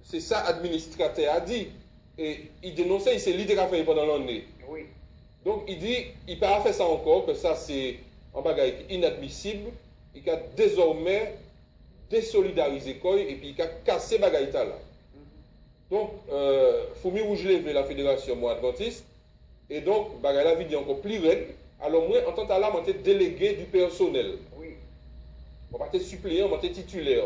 c'est ça administrateur a dit. Et il dénonçait, il s'est l'idée qu'a fait pendant l'année. Oui. Donc il dit, il peut pas faire ça encore, que ça c'est un bagage inadmissible. Il a désormais désolidariser quoi et puis il a cassé bagage là. Donc, faut mieux rouge lever la fédération moi adventiste et donc bagage la vie encore plus règle. Alors moi en tant que là, je suis délégué du personnel. Oui. On va être suppléant, on va être titulaire.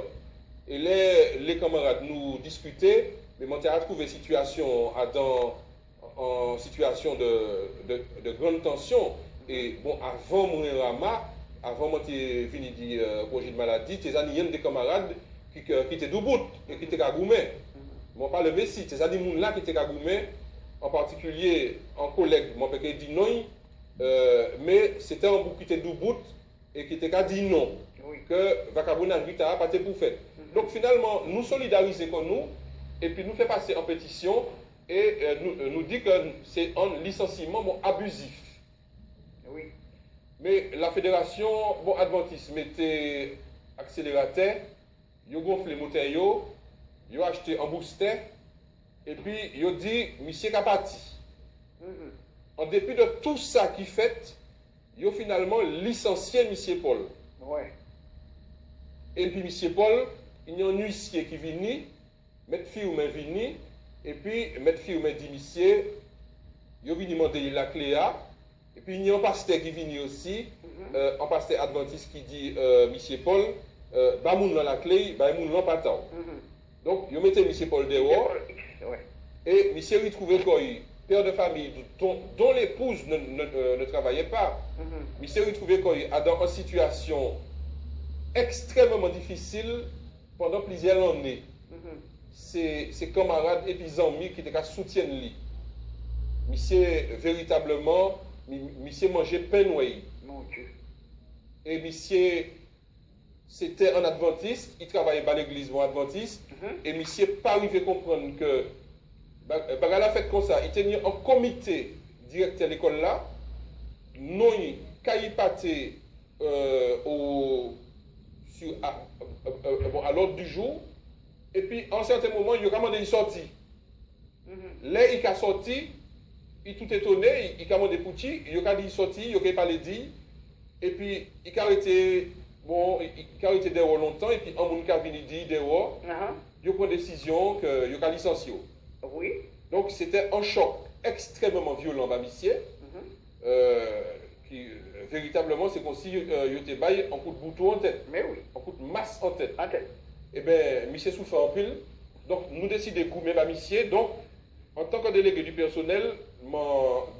Et les camarades nous discutaient, mais on a trouvé situation en situation de grande tension. Et bon, avant mon rama, avant moi j'ai fini du projet de maladie, il y a des camarades qui étaient debout et qui étaient cagoumés. Bon, pas le Messie, c'est ça des gens là qui étaient cagoumés, en particulier en collègue, mon père dit non, mais c'était un bout qui était debout et qui était dit non, Oui. que Vacabona n'a pas été pour faire. Donc finalement, nous solidariser avec nous et puis nous fait passer en pétition et nous dit que c'est un licenciement abusif. Oui. Mais la fédération adventiste mettait accélérateur, ils ont gonflé le moteur, ils ont acheté un booster, et puis ils ont dit, monsieur Kapati. En dépit de tout ça qui fait, ils ont finalement licencié monsieur Paul. Ouais. Et puis monsieur Paul, il y a un huissier qui vient, mettre fille ou vient, et puis mettre fille ou dit monsieur, ils ont venu demander la clé à. Et puis il y a un pasteur qui vient aussi, un pasteur adventiste qui dit, monsieur Paul, bah moun dans la clé, bah moun dans pas tant. Donc ils mettaient monsieur Paul dehors, et monsieur lui trouvait quoi, père de famille, dont l'épouse ne travaillait pas. Monsieur lui trouvait quoi, dans une situation extrêmement difficile pendant plusieurs années. Ses camarades et puis amis qui étaient soutiennent lui. Monsieur véritablement, monsieur mangeait pain noyé. Mon Dieu. Et monsieur, c'était un adventiste, il travaillait dans l'église adventiste, et monsieur pas arrivé à comprendre que, bagala fait comme ça, il tenait un comité directeur de l'école là, non, caïpaté à l'ordre du jour, et puis en certain moment, il a commandé une sortie. Là, il a sorti, il tout étonné, il a commandé pour qui, il a dit sorti, il a parlé dit, et puis il a arrêté, bon, il a arrêté dehors longtemps, et puis un monde qui a venu dire dehors, il a pris une décision qu'il a licencié. Oui. Donc c'était un choc extrêmement violent, monsieur, qui véritablement c'est comme si il était baillé un coup de bouton en tête, Mais oui. un coup de masse en tête. En tête. Eh bien, monsieur souffre en pile, donc nous décidons de goumer monsieur, donc en tant que délégué du personnel, m'a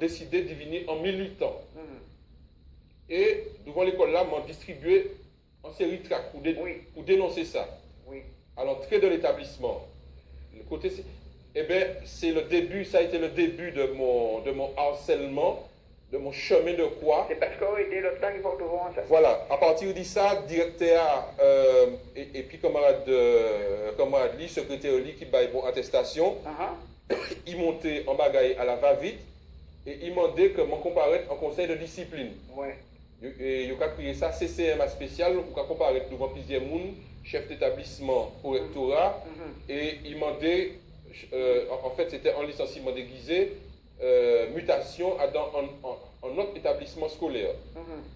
décidé de devenir en militant. Et devant l'école là, m'a distribué en série de tracts pour dénoncer ça. Oui. À l'entrée de l'établissement. Le côté, eh bien, c'est le début, ça a été le début de mon harcèlement, de mon chemin de croix. C'est parce qu'on était le temps qu'ils vont devant ça. Voilà, à partir de ça, directeur et puis camarade Lee, secrétaire Lee qui baille bon attestation, il montait en bagaille à la va-vite et il demandait que mon comparaître en conseil de discipline. Ouais. Et il a créé ça, CCMA spécial, pour qu'on comparaître devant plusieurs personnes, chef d'établissement au rectorat, et il demandait, en fait c'était un licenciement déguisé, mutation dans un autre établissement scolaire.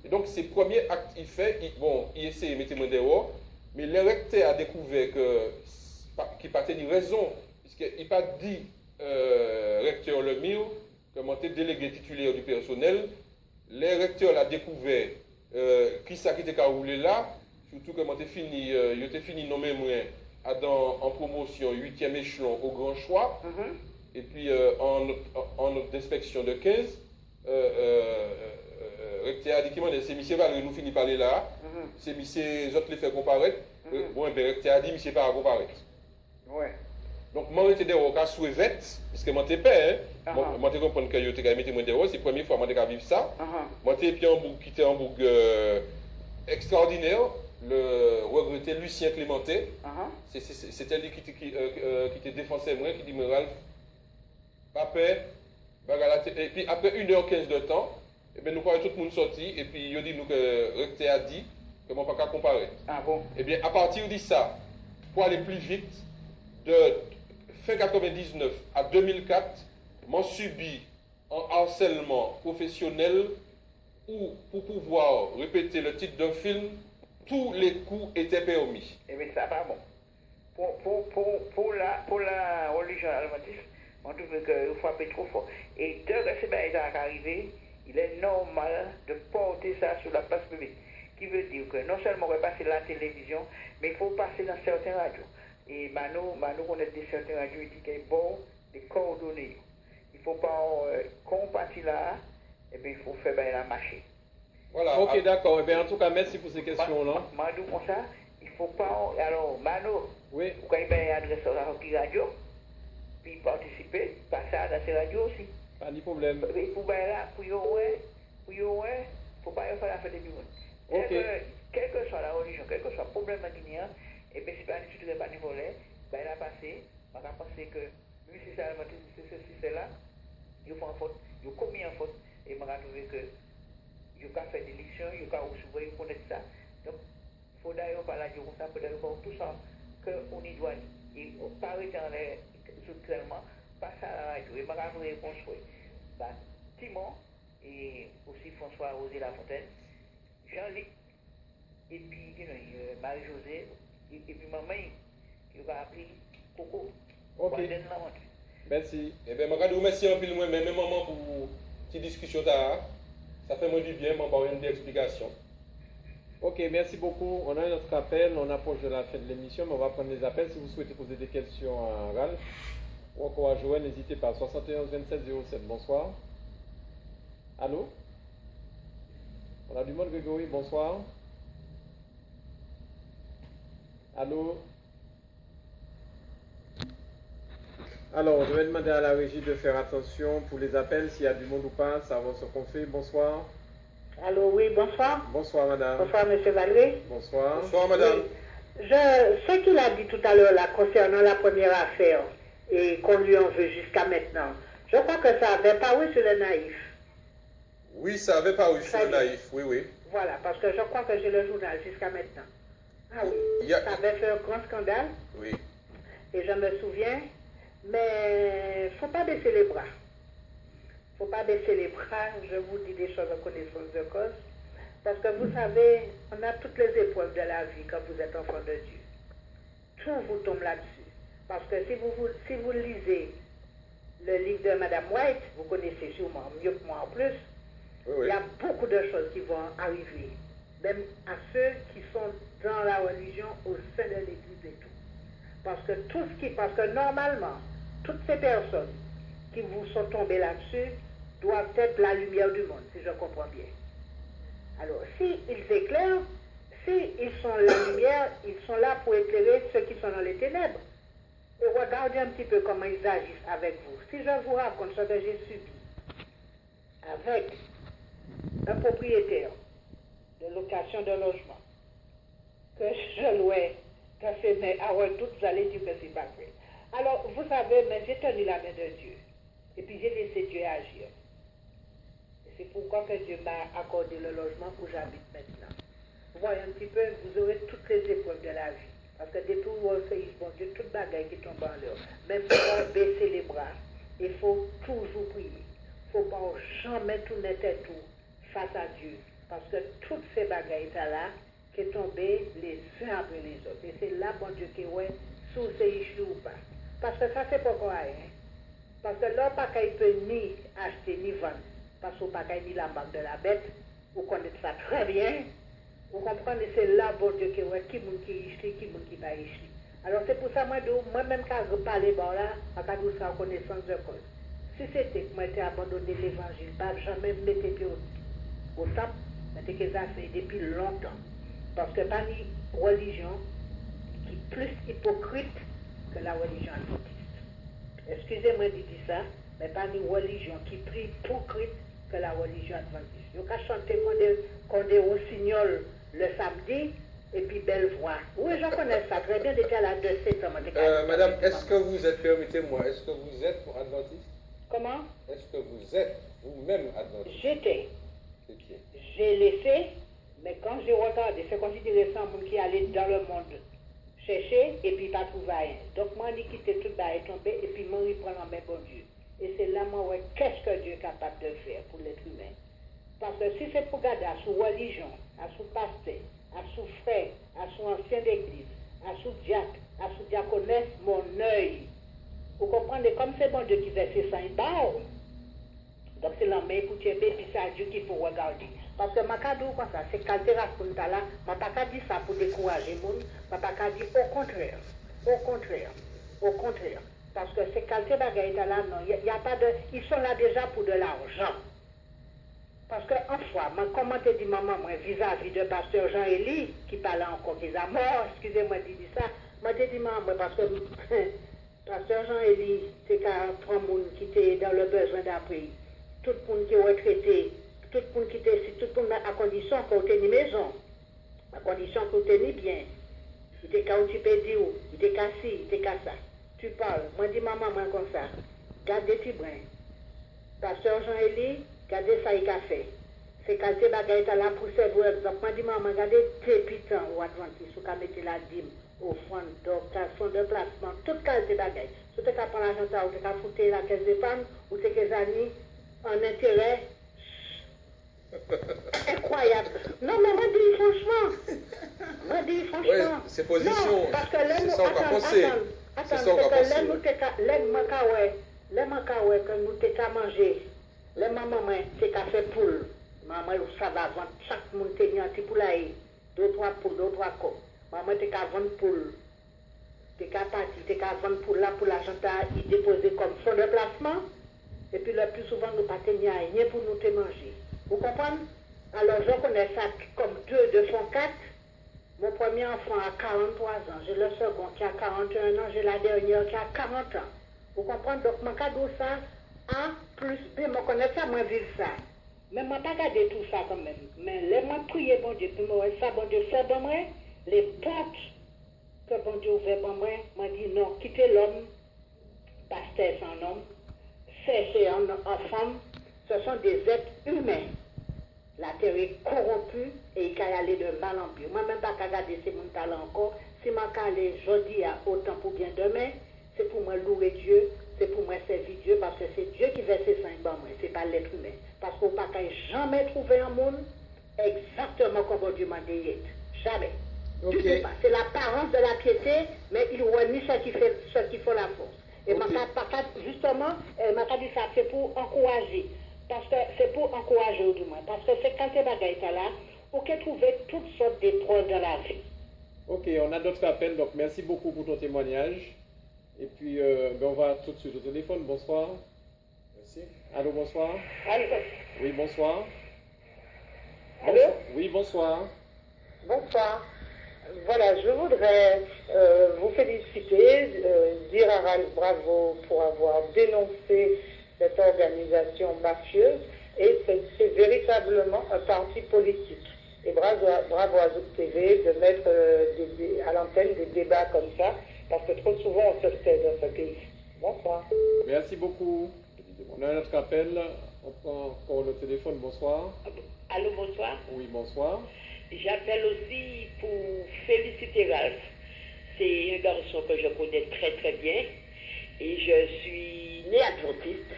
Et donc, ces premiers actes, il essaie de mettre moi dehors, mais le recteur a découvert qu'il n'a pas tenu raison, puisqu'il n'a pas dit, recteur Lemire, comme était délégué titulaire du personnel, le recteur l'a découvert qui ça qui était roulé là, surtout que il était fini nommé moi en promotion 8e échelon au grand choix. Et puis en inspection de 15, recteur a dit qu'il c'est monsieur Valéry nous finit parler là, c'est monsieur autres les fait comparaître. Bon, et bien recteur a dit monsieur pas à comparaître. Ouais. Donc moi j'étais dehors cas sous vête parce que moi t'es père, moi t'es comprendre que yo t'es mis moi dehors, c'est la première fois moi t'ai vivre ça. Moi t'es puis en bouc qui était en bouc extraordinaire, le regretté Lucien Clémenté. C'était lui qui te défensait moi qui dit me Ralph papa et puis après 1h15 de temps, et bien nous croyons tout le monde sorti et puis il dit nous que recteur a dit que moi pas comparer. Ah bon. Et bien à partir de ça, pour aller plus vite, fin 99 à 2004, m'ont subi un harcèlement professionnel où, pour pouvoir répéter le titre d'un film, tous les coups étaient permis. Eh bien, ça pas bon. Pour la religion adventiste, on trouve que vous frappez trop fort. Et dès que c'est arrivé, il est normal de porter ça sur la place publique. Qui veut dire que non seulement on va passer la télévision, mais il faut passer dans certaines radios. Et Manu on a des certaines radios qui disent bon, des coordonnées. Il ne faut pas compartir là, et bien il faut faire la marcher. Voilà. Ok, d'accord. Eh bien, en tout cas, merci pour ces questions-là. Manu, comme ça, il ne faut pas. Alors, Manu, Oui. vous avez une adresse à la radio, puis participer, passer dans ces radios aussi. Pas de problème. Et pour là, pour y il ne faut pas faire la fête du monde. Ok. Quelle que soit la religion, quel que soit le problème guinéen, et bien si pas du tout de pas voler, ben il a passé, on va penser que lui si c'est ceci, c'est là, il fait une faute, il commis une faute, et on va trouver que il a fait des élections, il a aussi connaître ça. Donc, il faut d'ailleurs parler de ça, peut-être tout ça, qu'on y doit, et pas rester structurellement, passer à la radio, et on va reconstruire. Timon, et aussi François Rosé Lafontaine, Jean-Luc, et puis Marie-Josée, et puis maman, qui va appeler Coco. Ok. Merci. Eh bien, je vous remercie un peu, mais même maman pour cette discussion. Ça fait moi du bien, je vais une explication. Ok, merci beaucoup. On a un autre appel, on approche de la fin de l'émission, mais on va prendre les appels. Si vous souhaitez poser des questions à Ralph ou encore à Joël, n'hésitez pas. 71 27 07, bonsoir. Allô? On a du monde, Grégory, bonsoir. Allô? Alors, je vais demander à la régie de faire attention pour les appels, s'il y a du monde ou pas, savoir ce qu'on fait. Bonsoir. Allô, oui, bonsoir. Bonsoir, madame. Bonsoir, monsieur Valdé. Bonsoir. Bonsoir, madame. Oui. Ce qu'il a dit tout à l'heure là, concernant la première affaire et qu'on lui en veut jusqu'à maintenant, je crois que ça avait paru sur le naïf. Oui, ça avait paru sur le naïf, oui, oui. Voilà, parce que je crois que j'ai le journal jusqu'à maintenant. Ah oui, ça avait fait un grand scandale. Oui. Et je me souviens, mais il ne faut pas baisser les bras. Il ne faut pas baisser les bras, je vous dis des choses en connaissance de cause. Parce que vous savez, on a toutes les épreuves de la vie quand vous êtes enfant de Dieu. Tout vous tombe là-dessus. Parce que si vous lisez le livre de Madame White, vous connaissez sûrement mieux que moi en plus, Oui, oui. il y a beaucoup de choses qui vont arriver, même à ceux qui sont dans la religion au sein de l'Église et tout. Parce que normalement, toutes ces personnes qui vous sont tombées là-dessus doivent être la lumière du monde, si je comprends bien. Alors, s'ils éclairent, s'ils sont la lumière, ils sont là pour éclairer ceux qui sont dans les ténèbres. Et regardez un petit peu comment ils agissent avec vous. Si je vous raconte ce que j'ai subi avec un propriétaire de location de logement, que je louais, que c'est à toutes, vous allez dire que c'est pas vrai. Alors, vous savez, mais j'ai tenu la main de Dieu. Et puis j'ai laissé Dieu agir. Et c'est pourquoi que Dieu m'a accordé le logement où j'habite maintenant. Vous voyez un petit peu, vous aurez toutes les épreuves de la vie. Parce que depuis où on fait, bon Dieu, toute bagaille qui tombe en l'air. Même si on baisser les bras, il faut toujours prier. Il ne faut pas jamais tourner tête tout face à Dieu. Parce que toutes ces bagailles-là, qui sont tombées les uns après les autres. Et c'est là, bon Dieu, qui est sous ces issues ou pas. Parce que ça, c'est pas quoi, hein. Parce que là, pas qu'il peut ni acheter ni vendre. Parce qu'on pas qu'il ni la marque de la bête. Vous connaissez ça très bien. Vous comprenez, c'est là, bon Dieu, qui est qui moun qui ici, qui moun qui pas ici. Alors c'est pour ça, moi-même, quand je parle bon là, quand je suis en connaissance de cause. Si c'était que moi j'étais abandonné l'évangile, pas jamais me mettre pied au top, mais que ça fait depuis longtemps. Parce que pas ni religion qui est plus hypocrite que la religion adventiste. Excusez-moi de dire ça, mais pas ni religion qui est plus hypocrite que la religion adventiste. Vous pouvez chanter qu'on est au signal le samedi, et puis belle voix. Oui, je connais ça très bien, déjà à l'âge de 7 ans. Madame, est-ce que vous êtes, permettez-moi, est-ce que vous êtes adventiste? Comment? Est-ce que vous êtes vous-même adventiste? J'étais. Ok. J'ai laissé, mais quand j'ai regardé, c'est considéré ça un monde qui allait dans le monde chercher et puis pas trouver rien. Donc moi, je quitte tout bas et tomber et puis moi, je prends en main bon Dieu. Et c'est là, moi, ouais, qu'est-ce que Dieu est capable de faire pour l'être humain. Parce que si c'est pour garder à sous religion, à sous pasteur, à sous frère, à sous ancien d'église, à sous diacre, à sous diaconesse, mon œil. Vous comprenez, comme c'est bon Dieu qui fait ça, il bat. Donc c'est la main pour tuer, puis c'est Dieu qu'il faut regarder. Parce que ma cadeau comme ça, c'est quand tu racontes là, je ne pas dire ça pour décourager les gens, je ne pas dire au contraire. Au contraire. Au contraire. Parce que ces qualités bagailles là, non, il y a pas de. Ils sont là déjà pour de l'argent. Parce que en fois, comment te dit maman, moi, vis-à-vis de pasteur Jean-Élie, qui parlait encore des amours, excusez-moi de dire ça, moi te dit maman, parce que pasteur Jean-Élie, c'est qu'un monde qui était dans le besoin d'appui. Tout le monde qui est retraité, tout le monde qui était ici, tout le monde à condition qu'on ait une maison, à condition qu'on ait une bien. Il était qu'à où tu peux dire, il était qu'à ci, il était qu'à ça. Tu parles, moi dis maman, moi comme ça, gardez tes brins. Pasteur Jean-Élie, gardez ça, il a fait. C'est quand tu bagailles là pour servir, exemple, moi dis maman, gardez tes pitons ou adventistes, ou qu'à mettre la dîme au fond de placement, toute qualité bagaille. Si tu as pris l'argent, ou tu as foutu la caisse d'épargne, ou tu as des amis, en intérêt incroyable. Non, mais moi dis franchement. Moi dis franchement. Ouais, ces positions, non, parce que c'est ça qu'on a pensé. Attends, c'est que les macaouais que nous t'es manger, les mamans, c'est qu'à faire poule. Maman, ça va vendre, chaque monde t'es mis un petit poulailler, 2-3 poules, 2-3 coques. Maman, t'es qu'à vendre poule. T'es qu'à partir, t'es qu'à vendre poule là pour l'argent, il déposer comme fonds de placement. Et puis le plus souvent, nous ne pouvons rien pour nous te manger. Vous comprenez? Alors je connais ça comme 2 font 4. Mon premier enfant a 43 ans, j'ai le second qui a 41 ans, j'ai la dernière qui a 40 ans. Vous comprenez? Donc mon cadeau ça, A plus B, je connais ça, moi vivre ça. Mais je ne pas garder tout ça quand même. Mais laisse-moi prier, bon Dieu, pour moi, ça, bon Dieu, fait pour moi, les portes que bon Dieu ouvert pour moi, m'a dit non, quittez l'homme, pasteur sans homme, chercher en femme, ce sont des êtres humains. La terre est corrompue et il peut y aller de mal en pire. Moi-même, pas qu'à garder ces mon talent encore. Si je peux aller aujourd'hui à autant pour bien demain, c'est pour moi louer Dieu, c'est pour moi servir Dieu, parce que c'est Dieu qui verse ses saints dans moi, c'est pas l'être humain. Parce qu'on ne peut pas jamais trouver un monde exactement comme Dieu m'a dit. Jamais. Okay. Du tout pas. C'est l'apparence de la piété, mais il renie ce qui fait la force. Et justement, ma dit ça, c'est pour encourager. Parce que c'est pour encourager du moins. Parce que c'est quand tu es là, pour que trouver toutes sortes d'épreuves dans la vie. Ok, on a d'autres appels, donc merci beaucoup pour ton témoignage. Et puis, on va tout de suite au téléphone. Bonsoir. Merci. Allô, bonsoir. Allô? Oui, bonsoir. Allô? Oui, bonsoir. Bonsoir. Voilà, je voudrais vous féliciter, dire à Ralph bravo pour avoir dénoncé cette organisation mafieuse, et c'est véritablement un parti politique. Et bravo à Zouk TV de mettre à l'antenne des débats comme ça, parce que trop souvent on se tait dans ce pays. Bonsoir. Merci beaucoup. On a un autre appel. On prend encore le téléphone. Bonsoir. Allô, bonsoir. Oui, bonsoir. J'appelle aussi pour féliciter Ralph. C'est un garçon que je connais très très bien et je suis né adventiste.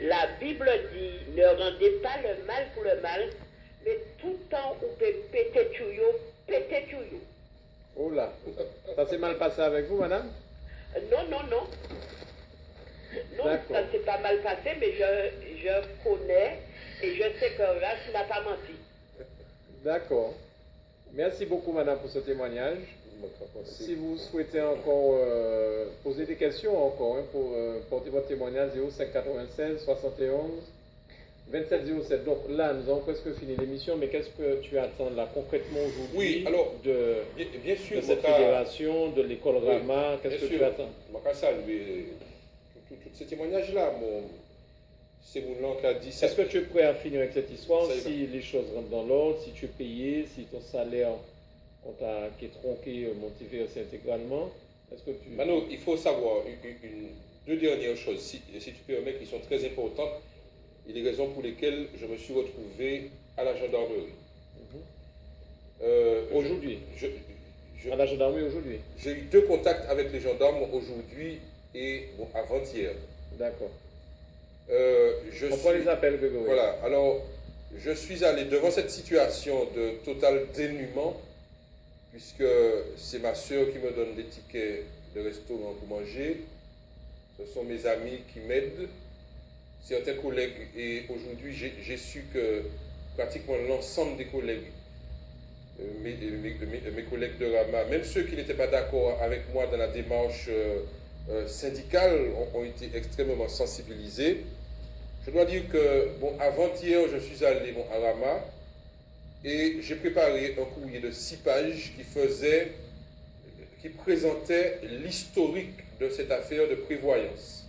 La Bible dit, ne rendez pas le mal pour le mal, mais tout le temps où peut péter tuyau. Oh là, ça s'est mal passé avec vous, madame? Non, D'accord. ça s'est pas mal passé, mais je connais et je sais que Ralph n'a pas menti. D'accord. Merci beaucoup, madame, pour ce témoignage. Si vous souhaitez encore poser des questions encore, pour porter votre témoignage, 0596 71 2707. Donc là, nous avons presque fini l'émission, mais qu'est-ce que tu attends là concrètement aujourd'hui? Oui, alors, de bien sûr, cette fédération, de l'école Rama, qu'est-ce que tu attends? Je vais saluer tous ces témoignages-là. C'est mon nom qui a dit ça. Est-ce que tu es prêt à finir avec cette histoire Ça si les choses rentrent dans l'ordre, si tu es payé, si ton salaire qui est tronqué, motivé intégralement? Est-ce que tu... Mano, il faut savoir deux dernières choses, si tu permets, qui sont très importantes et les raisons pour lesquelles je me suis retrouvé à la gendarmerie. Aujourd'hui? Je À la gendarmerie aujourd'hui. J'ai eu 2 contacts avec les gendarmes aujourd'hui et bon, avant-hier. D'accord. On prend les appels, Grégory. Voilà, alors je suis allé devant cette situation de total dénuement, puisque c'est ma soeur qui me donne des tickets de restaurant pour manger, ce sont mes amis qui m'aident, certains collègues, et aujourd'hui j'ai su que pratiquement l'ensemble des collègues, mes collègues de Rama, même ceux qui n'étaient pas d'accord avec moi dans la démarche syndicale, ont été extrêmement sensibilisés. Je dois dire que, bon, avant-hier, je suis allé à Rama et j'ai préparé un courrier de 6 pages qui présentait l'historique de cette affaire de prévoyance.